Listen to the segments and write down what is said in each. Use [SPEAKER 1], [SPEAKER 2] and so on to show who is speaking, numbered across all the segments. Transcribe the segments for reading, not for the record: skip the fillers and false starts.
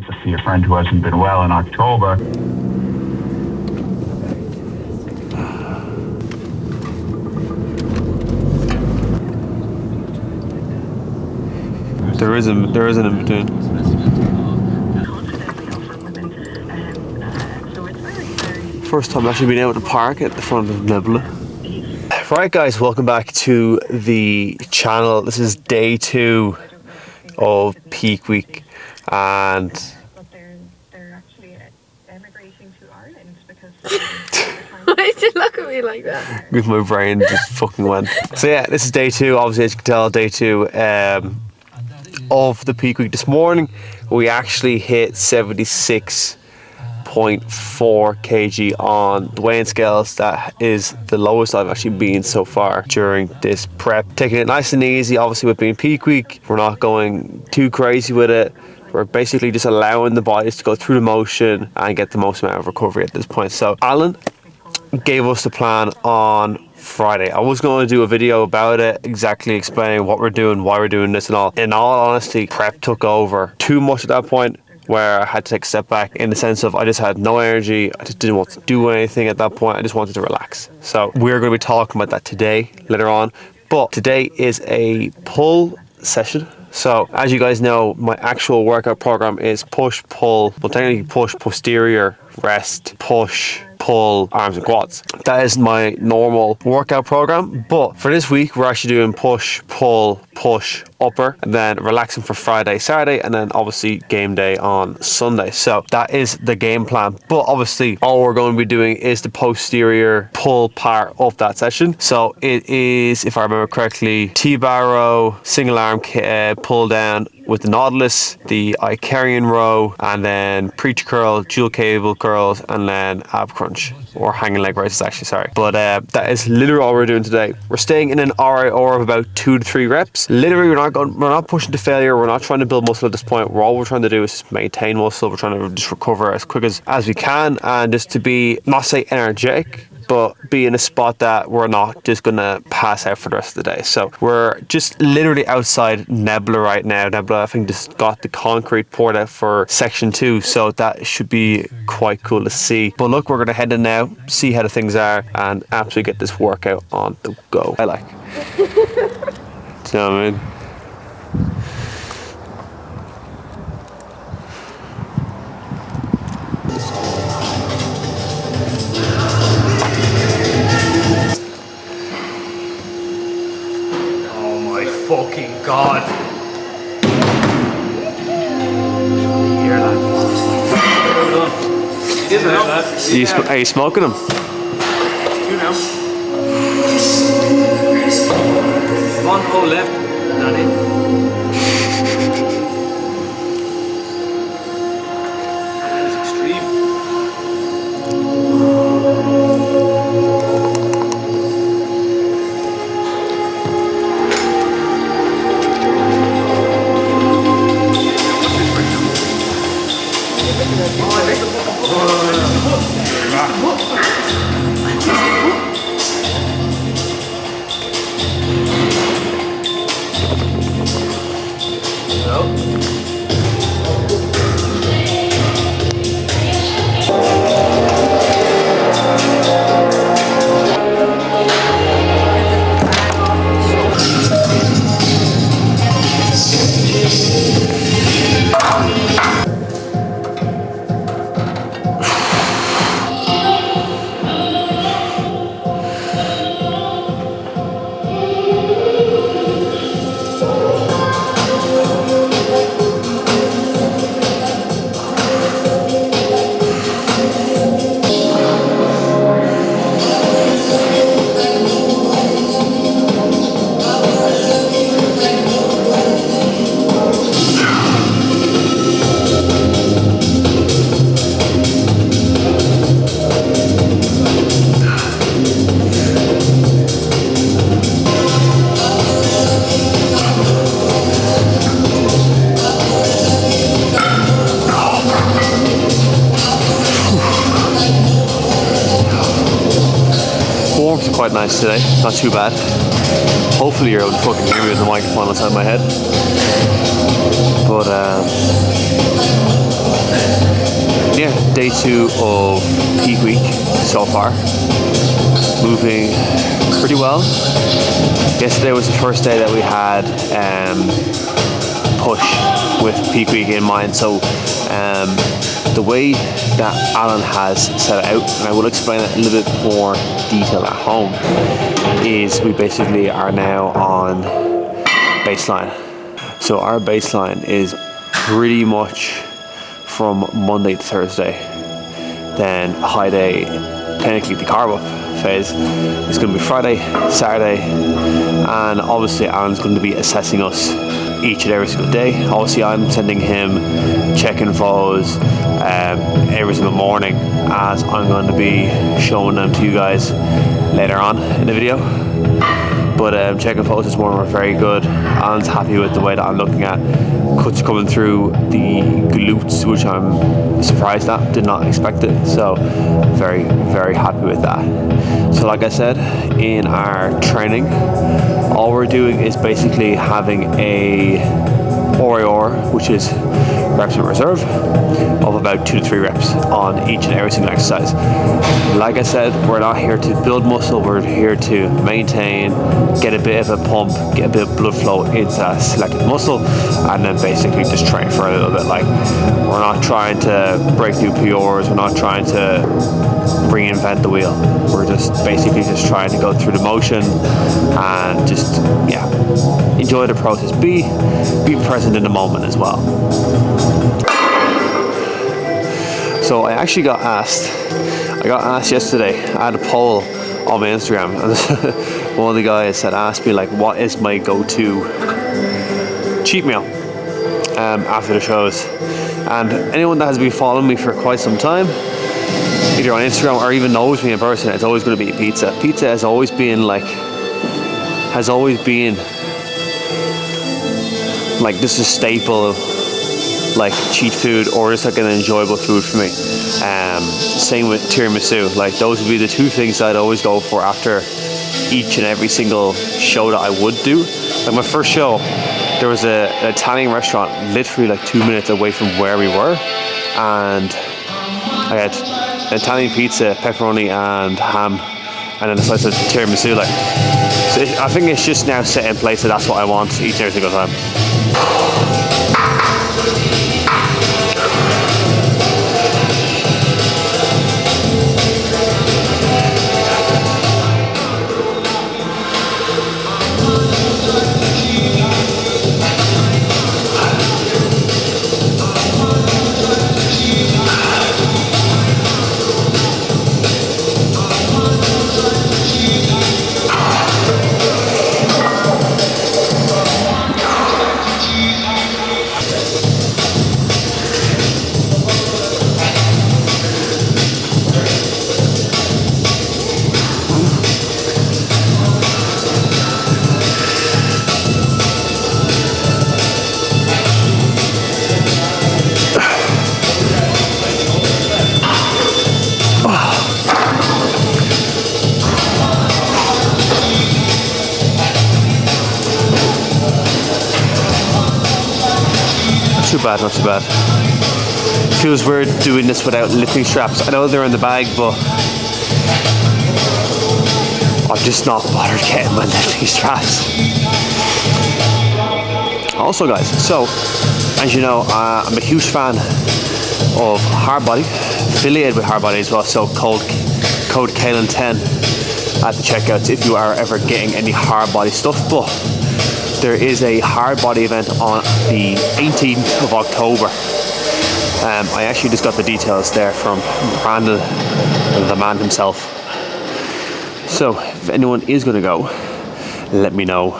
[SPEAKER 1] to see a friend who hasn't been well in October.
[SPEAKER 2] There is an in between. First time actually being able to park at the front of Nebula. Right guys, welcome back to the channel. This is day 2 of peak week, and
[SPEAKER 3] they're actually emigrating to Ireland because why did you look at me like that?
[SPEAKER 2] with my brain just fucking went. So yeah, this is day 2, obviously, as you can tell, day 2 of the peak week. This morning we actually hit 76.4 kg on the weighing scales. That is the lowest I've actually been so far during this prep. Taking it nice and easy, obviously, with being peak week. We're not going too crazy with it. We're basically just allowing the bodies to go through the motion and get the most amount of recovery at this point. So Alan gave us the plan on Friday. I was going to do a video about it, exactly explaining what we're doing, why we're doing this and all. In all honesty, prep took over too much at that point, where I had to take a step back in the sense of I just had no energy. I just didn't want to do anything at that point. I just wanted to relax. So we're going to be talking about that today, later on. But today is a pull session. So as you guys know, my actual workout program is push, pull, well technically push, posterior, rest, push, pull, arms and quads. That is my normal workout program, but for this week we're actually doing push, pull, push, upper, and then relaxing for Friday, Saturday, and then obviously game day on Sunday. So that is the game plan, but obviously all we're going to be doing is the posterior pull part of that session. So it is, if I remember correctly, T-bar row, single arm pull down with the Nautilus, the Icarian row, and then preacher curl, dual cable curls, and then ab crunch, or hanging leg raises actually, sorry. But that is literally all we're doing today. We're staying in an RIR of about 2 to 3 reps. Literally we're not pushing to failure. We're not trying to build muscle at this point. All we're trying to do is just maintain muscle. We're trying to just recover as quick as we can, and just to be, not say energetic, but be in a spot that we're not just gonna pass out for the rest of the day. So we're just literally outside Nebula right now. Nebula, I think, just got the concrete poured out for section 2, so that should be quite cool to see. But look, we're gonna head in now, see how the things are, and absolutely get this workout on the go. Do you know what I mean? Fucking God. Here, lad. Are you smoking them?
[SPEAKER 4] 2 now. One hole left. Not it. That is extreme.
[SPEAKER 2] quite nice today, not too bad. Hopefully you're able to fucking hear me with the microphone outside my head. But day 2 of peak week so far. Moving pretty well. Yesterday was the first day that we had push with peak week in mind. So the way that Alan has set it out, and I will explain it a little bit more detail at home, is we basically are now on baseline. So our baseline is pretty much from Monday to Thursday. Then high day, technically the carb up phase, is going to be Friday, Saturday, and obviously Alan's going to be assessing us each and every single day. Obviously I'm sending him check-in photos every single morning, as I'm going to be showing them to you guys later on in the video. But check-in photos this morning were very good. Alan's happy with the way that I'm looking at. Cuts coming through the glutes, which I'm surprised at, did not expect it. So very, very happy with that. So like I said, in our training, all we're doing is basically having a ROR, which is reps in reserve, of about 2 to 3 reps on each and every single exercise. Like I said, we're not here to build muscle, we're here to maintain, get a bit of a pump, get a bit of blood flow into that selected muscle, and then basically just train for a little bit. Like, we're not trying to break new PRs, we're not trying to reinvent the wheel. We're just basically just trying to go through the motion and just, yeah, enjoy the process. Be present in the moment as well. So I actually got asked yesterday, I had a poll on my Instagram, and one of the guys had asked me, like, what is my go-to cheat meal after the shows. And anyone that has been following me for quite some time, either on Instagram or even knows me in person, it's always going to be pizza. Pizza has always been like just a staple, like cheat food, or just like an enjoyable food for me. Same with tiramisu. Like, those would be the 2 things I'd always go for after each and every single show that I would do. Like, my first show, there was an Italian restaurant literally like 2 minutes away from where we were, and I had Italian pizza, pepperoni and ham, and then a slice of tiramisu. Like, so I think it's just now set in place that that's what I want each and every single time. Not too bad. Feels weird doing this without lifting straps. I know they're in the bag, but I'm just not bothered getting my lifting straps. Also, guys, so as you know, I'm a huge fan of Hardbody, affiliated with Hardbody as well. So code Kalen10 at the checkouts if you are ever getting any Hardbody stuff. But there is a Hardbody event on the 18th of October. I actually just got the details there from Brandon, the man himself. So if anyone is going to go, let me know.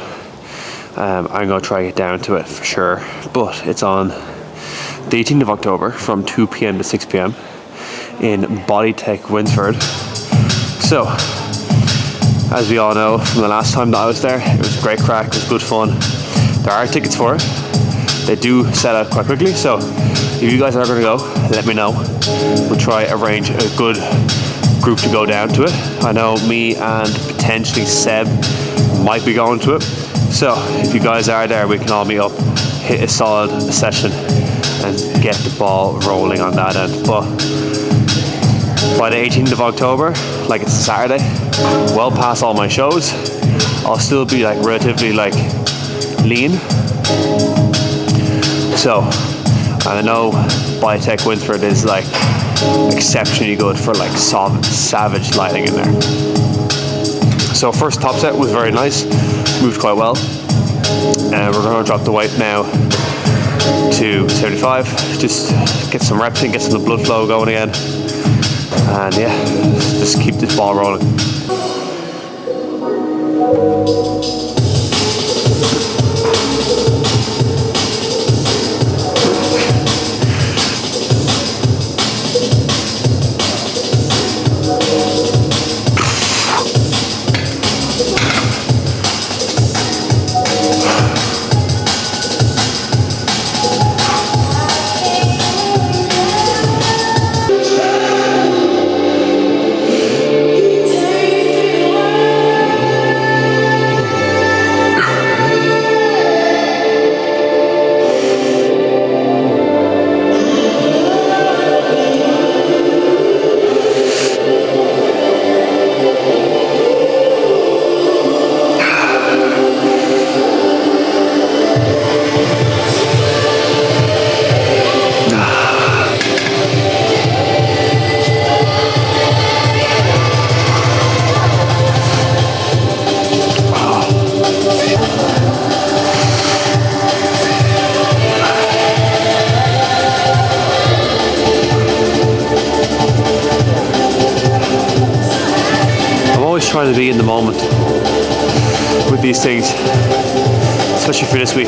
[SPEAKER 2] I'm going to try to get down to it for sure. But it's on the 18th of October from 2 p.m. to 6 p.m. in Bodytech, Winsford. So, as we all know from the last time that I was there, it was a great crack, it was good fun. There are tickets for it. They do sell out quite quickly, so if you guys are going to go, let me know. We'll try arrange a good group to go down to it. I know me and potentially Seb might be going to it. So if you guys are there, we can all meet up, hit a solid session and get the ball rolling on that end. But by the 18th of October, like it's a Saturday, well past all my shows, I'll still be like relatively like lean. So, and I know Biotech Winthrop is like exceptionally good for like savage lighting in there. So first top set was very nice, moved quite well, and we're going to drop the weight now to 75, just get some reps in, get some of the blood flow going again, and yeah, just keep this ball rolling. Trying to be in the moment with these things, especially for this week.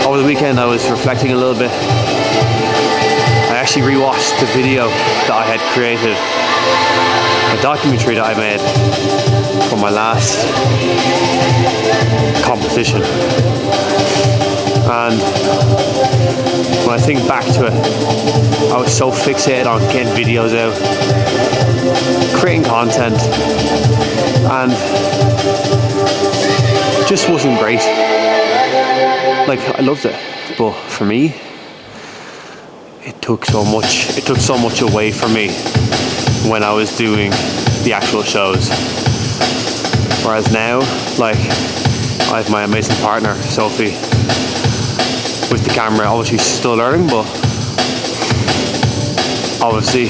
[SPEAKER 2] Over the weekend I was reflecting a little bit. I actually rewatched the video that I had created, a documentary that I made for my last competition, and when I think back to it, I was so fixated on getting videos out, creating content, and it just wasn't great. Like, I loved it, but for me, it took so much away from me when I was doing the actual shows. Whereas now, like, I have my amazing partner, Sophie, with the camera. Obviously she's still learning, but obviously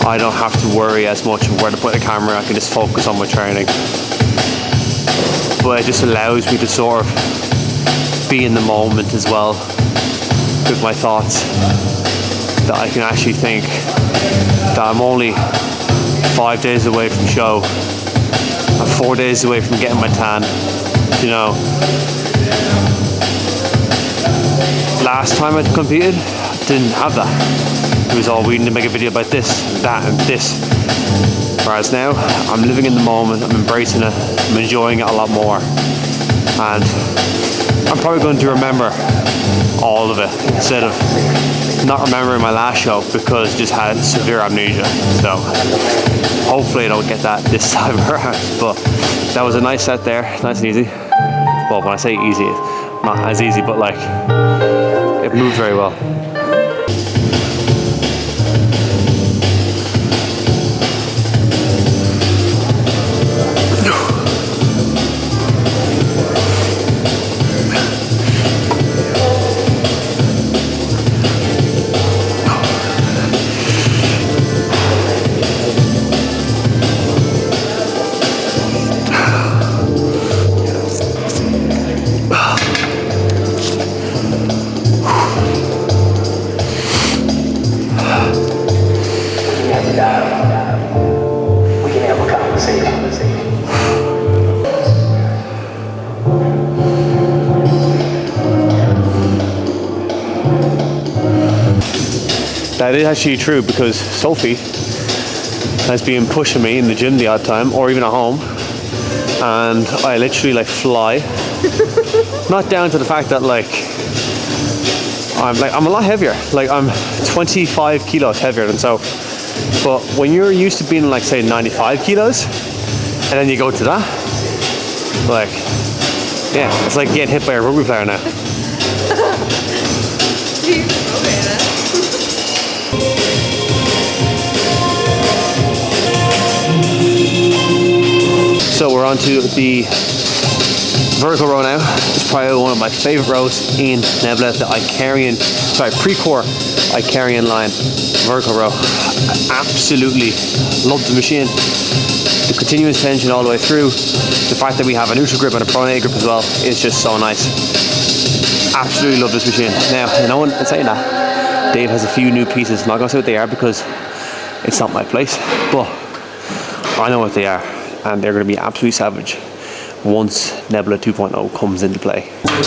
[SPEAKER 2] I don't have to worry as much of where to put the camera. I can just focus on my training. But it just allows me to sort of be in the moment as well with my thoughts, that I can actually think that I'm only 5 days away from show. I'm 4 days away from getting my tan, you know. Last time I competed, I didn't have that. It was all, we need to make a video about this, that, and this. Whereas now, I'm living in the moment, I'm embracing it, I'm enjoying it a lot more. And I'm probably going to remember all of it instead of not remembering my last show because I just had severe amnesia. So hopefully I don't get that this time around. But that was a nice set there, nice and easy. Well, when I say easy, not as easy, but like, it moved very well. That is actually true because Sophie has been pushing me in the gym the odd time or even at home, and I literally like fly. Not down to the fact that I'm a lot heavier. Like, I'm 25 kilos heavier than Soph. But when you're used to being like, say, 95 kilos and then you go to that, like, yeah, it's like getting hit by a rugby player now. So we're on to the vertical row now. It's probably one of my favorite rows in Nebula, the Icarian, pre-core Icarian line vertical row. I absolutely love the machine. The continuous tension all the way through. The fact that we have a neutral grip and a pronate grip as well is just so nice. Absolutely love this machine. Now, you know what I'm saying that? Dave has a few new pieces. I'm not going to say what they are because it's not my place, but I know what they are, and they're going to be absolutely savage once Nebula 2.0 comes into play.
[SPEAKER 5] And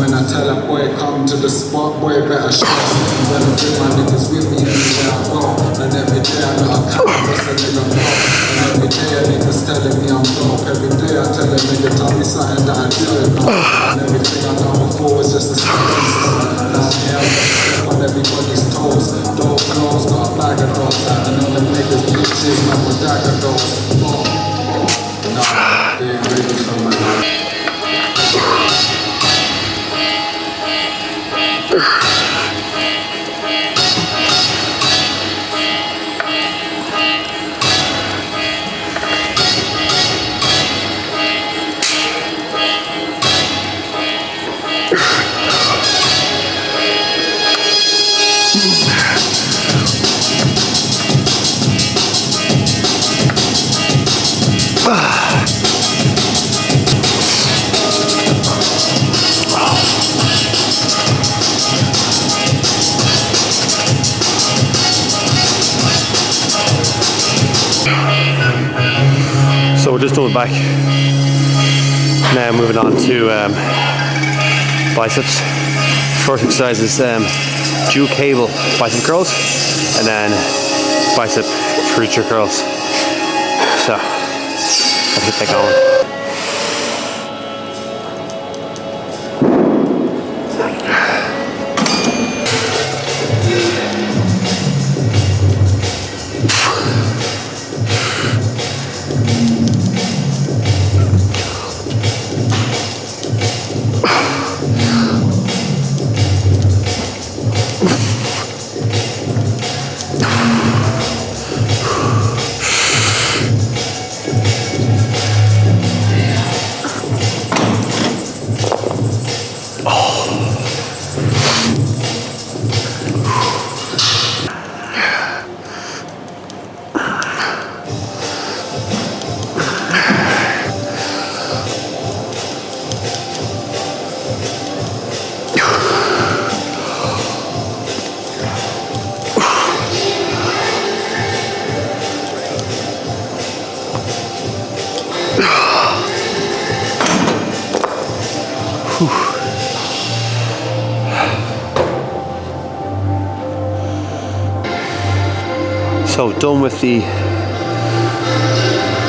[SPEAKER 5] when I tell a boy come to the spot, boy better show. When I bring my niggas with me everywhere I go. And every day I got a canvas a nigga pop. And every day a niggas telling me I'm dope. Every day I tell a nigga tell me something that I didn't know. And everything I done before was just a stepping stone. Down here I'm gonna step on everybody's toes. Dope clothes, got a bag of those. And all the niggas bitches, man with dagger those. Nah, they ain't ready for my life.
[SPEAKER 2] So we're just done back. Now moving on to biceps. First exercise is dual cable bicep curls, and then bicep preacher curls. So let's get that going. So done with the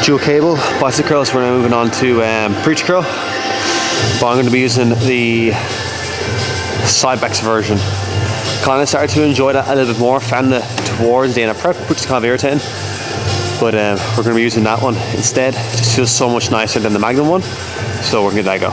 [SPEAKER 2] dual cable bicep curls. We're now moving on to preacher curl, but I'm going to be using the side backs version. Kind of started to enjoy that a little bit more, found it towards the end of prep, which is kind of irritating, but we're going to be using that one instead. It just feels so much nicer than the Magnum one, so we're going to give that a go.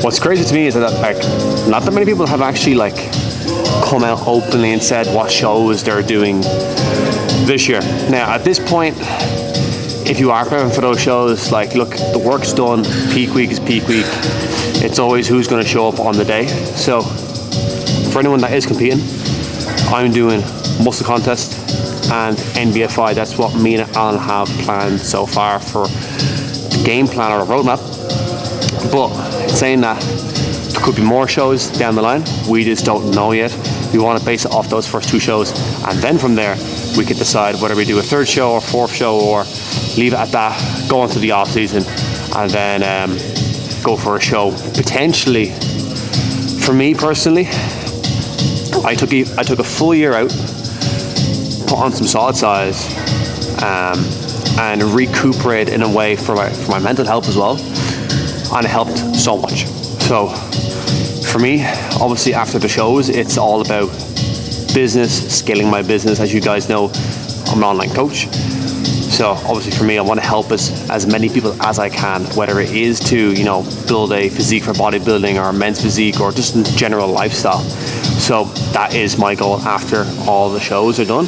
[SPEAKER 2] What's crazy to me is that like not that many people have actually like come out openly and said what shows they're doing this year. Now at this point, if you are prepping for those shows, like look, the work's done, peak week is peak week. It's always who's going to show up on the day. So for anyone that is competing, I'm doing muscle contest and NBFI. That's what me and Alan have planned so far for the game plan or the roadmap. But saying that, there could be more shows down the line. We just don't know yet. We want to base it off those first two shows, and then from there we can decide whether we do a third show or fourth show, or leave it at that, go into the off season, and then go for a show potentially. For me personally, I took a full year out, put on some solid size, and recuperate in a way for my mental health as well, and it helped so much. So for me, obviously after the shows, it's all about business, scaling my business. As you guys know, I'm an online coach. So obviously for me, I want to help as many people as I can, whether it is to, you know, build a physique for bodybuilding or a men's physique or just in general lifestyle. So that is my goal after all the shows are done.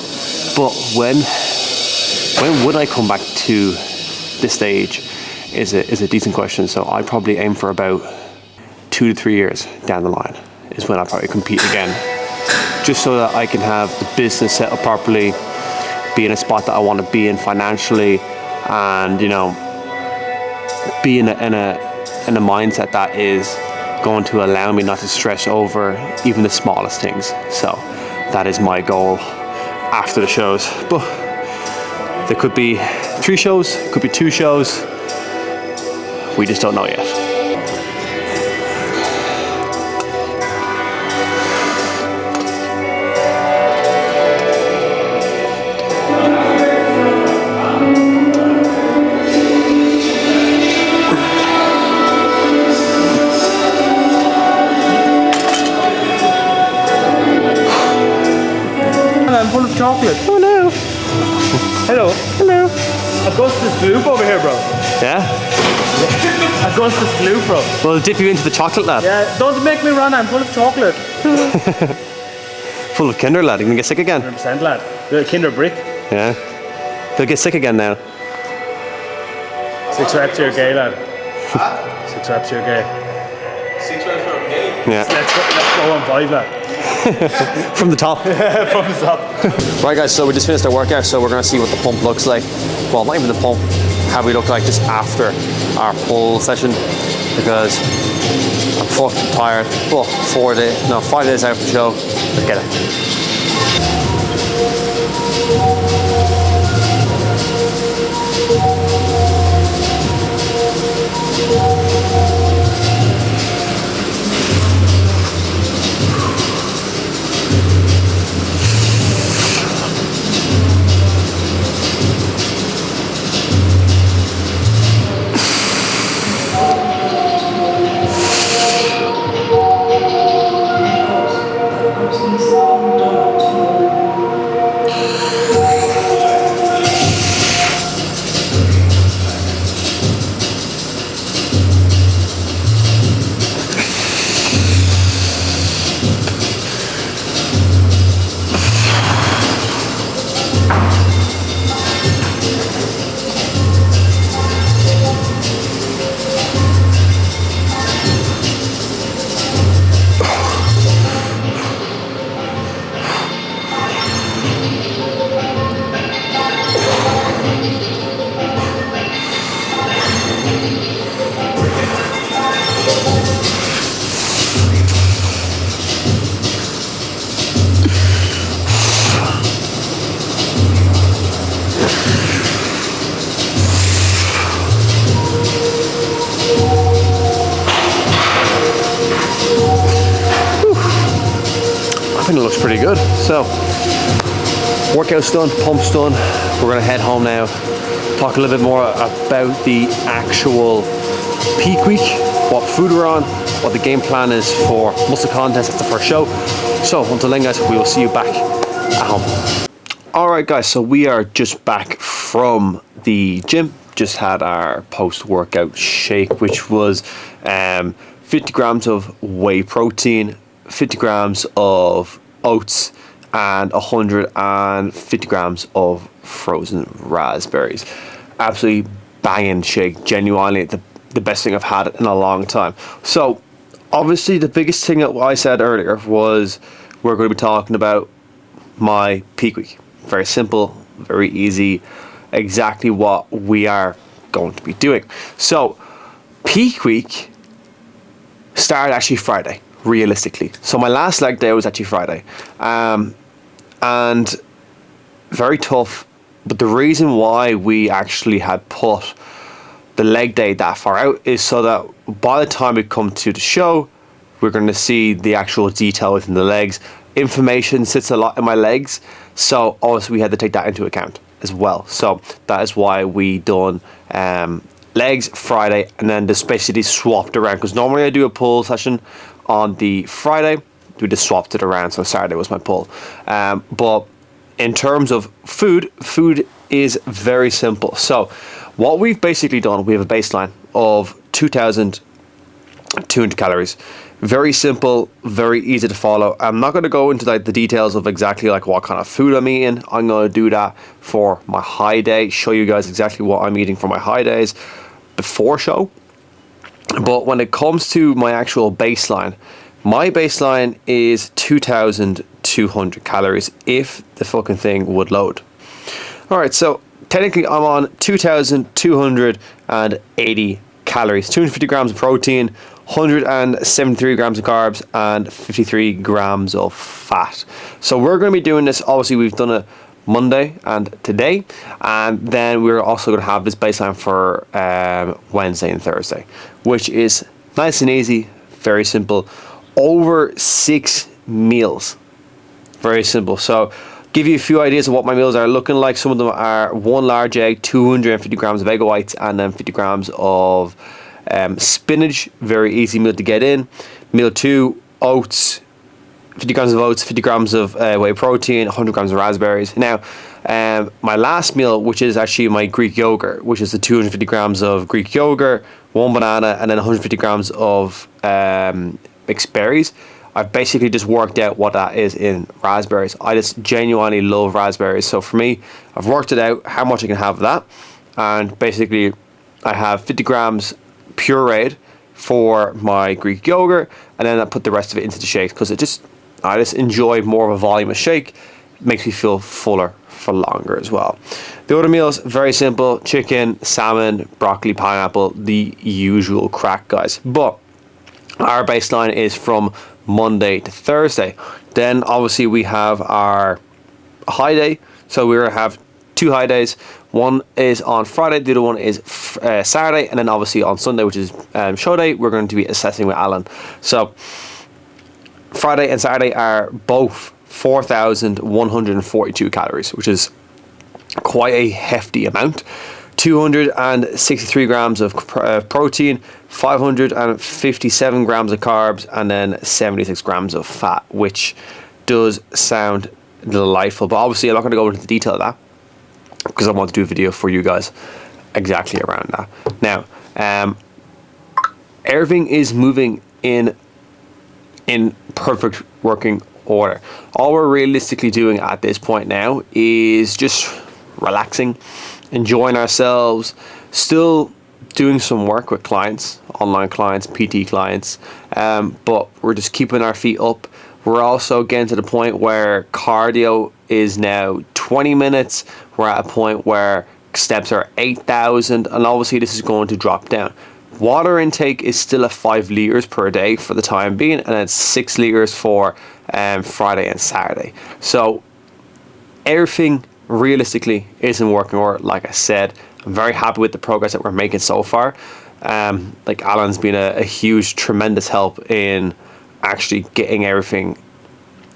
[SPEAKER 2] But when would I come back to this stage is a decent question. So I probably aim for about 2 to 3 years down the line is when I'll probably compete again, just so that I can have the business set up properly, be in a spot that I want to be in financially, and, you know, be in a mindset that is going to allow me not to stress over even the smallest things. So that is my goal after the shows. But there could be 3 shows, could be 2 shows. We just don't know yet.
[SPEAKER 4] I'm full of chocolate.
[SPEAKER 2] Oh no.
[SPEAKER 4] Hello.
[SPEAKER 2] Hello.
[SPEAKER 4] Augustus Gloop over here, bro.
[SPEAKER 2] Yeah?
[SPEAKER 4] Augustus Gloop, bro.
[SPEAKER 2] We'll dip you into the chocolate, lad.
[SPEAKER 4] Yeah, don't make me run, I'm full of chocolate.
[SPEAKER 2] Full of Kinder, lad. You can get sick again.
[SPEAKER 4] 100%, lad. The Kinder Brick.
[SPEAKER 2] Yeah. He'll get sick again now.
[SPEAKER 4] 6 reps, you're gay, lad. 6 reps, you're gay.
[SPEAKER 2] Yeah.
[SPEAKER 4] Let's go on 5, lad.
[SPEAKER 2] From the top.
[SPEAKER 4] From the top.
[SPEAKER 2] Right, guys, so we just finished our workout, so we're going to see what the pump looks like. Well, not even the pump, how we look like just after our pull session, because I'm fucking tired. But 5 days out from the show, let's get it. I think it looks pretty good. So, workout's done, pump's done. We're gonna head home now. Talk a little bit more about the actual peak week, what food we're on, what the game plan is for muscle contest at the first show. So, until then, guys, we will see you back at home. All right, guys, so we are just back from the gym. Just had our post-workout shake, which was 50 grams of whey protein, 50 grams of oats, and 150 grams of frozen raspberries. Absolutely banging shake, genuinely the best thing I've had in a long time. So obviously the biggest thing that I said earlier was we're going to be talking about my peak week. Very simple, very easy, exactly what we are going to be doing. So peak week started actually Friday, realistically. So my last leg day was actually Friday, and very tough. But the reason why we actually had put the leg day that far out is so that by the time we come to the show, we're going to see the actual detail within the legs. Inflammation sits a lot in my legs, so obviously we had to take that into account. as well. So that is why we done legs Friday, and then just basically swapped around, because normally I do a pull session on the Friday. We just swapped it around, so Saturday was my pull. But in terms of food is very simple. So what we've basically done, we have a baseline of 2,200 calories. Very simple, very easy to follow. I'm not going to go into like the details of exactly like what kind of food I'm eating. I'm going to do that for my high day, show you guys exactly what I'm eating for my high days before show. But when it comes to my actual baseline, my baseline is 2,200 calories if the fucking thing would load. All right, so technically I'm on 2,280 calories, 250 grams of protein, 173 grams of carbs, and 53 grams of fat. So we're going to be doing this, obviously we've done it Monday and today, and then we're also going to have this baseline for Wednesday and Thursday, which is nice and easy, very simple. Over 6 meals, very simple. So give you a few ideas of what my meals are looking like. Some of them are 1 large egg, 250 grams of egg whites, and then 50 grams of spinach. Very easy meal to get in. Meal 2, oats, 50 grams of oats, 50 grams of whey protein, 100 grams of raspberries. Now, my last meal, which is actually my Greek yogurt, which is the 250 grams of Greek yogurt, 1 banana, and then 150 grams of mixed berries. I've basically just worked out what that is in raspberries. I just genuinely love raspberries. So for me, I've worked it out how much I can have of that. And basically, I have 50 grams pureed for my Greek yogurt, and then I put the rest of it into the shakes, because I just enjoy more of a volume of shake. It makes me feel fuller for longer as well. The other meals, very simple: chicken, salmon, broccoli, pineapple, the usual crack, guys. But our baseline is from Monday to Thursday. Then obviously we have our high day. So we have 2 high days. One is on Friday, the other one is Saturday, and then obviously on Sunday, which is show day, we're going to be assessing with Alan. So Friday and Saturday are both 4,142 calories, which is quite a hefty amount. 263 grams of protein, 557 grams of carbs, and then 76 grams of fat, which does sound delightful. But obviously I'm not going to go into the detail of that, because I want to do a video for you guys exactly around that. Now, everything is moving in perfect working order. All we're realistically doing at this point now is just relaxing, enjoying ourselves, still doing some work with clients, online clients, PT clients, but we're just keeping our feet up. We're also getting to the point where cardio is now 20 minutes. We're at a point where steps are 8,000, and obviously this is going to drop down. Water intake is still at 5 liters per day for the time being, and it's 6 liters for Friday and Saturday. So everything realistically is in working order. Like I said, I'm very happy with the progress that we're making so far. Like Alan's been a huge, tremendous help in actually getting everything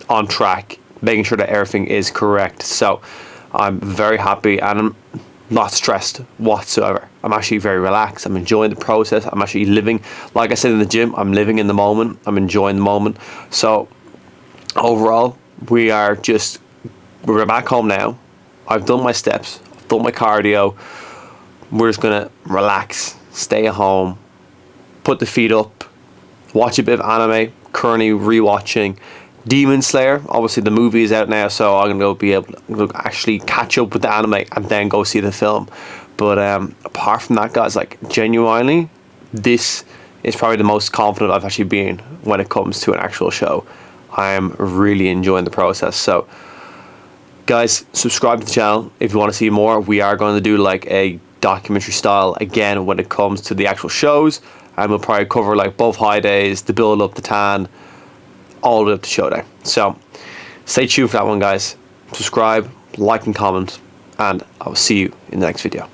[SPEAKER 2] on track, making sure that everything is correct. So I'm very happy, and I'm not stressed whatsoever. I'm actually very relaxed. I'm enjoying the process. I'm actually living, like I said in the gym, I'm living in the moment. I'm enjoying the moment. So overall, we're back home now. I've done my steps, I've done my cardio. We're just gonna relax, stay at home, put the feet up, watch a bit of anime. Currently rewatching Demon Slayer. Obviously the movie is out now, so I'm gonna be able to actually catch up with the anime and then go see the film. But apart from that, guys, like genuinely, this is probably the most confident I've actually been when it comes to an actual show. I am really enjoying the process. So guys, subscribe to the channel if you want to see more. We are going to do like a documentary style again when it comes to the actual shows, and we'll probably cover like both high days, the build up, the tan, all the way up to show day. So stay tuned for that one, guys. Subscribe, like and comment, and I will see you in the next video.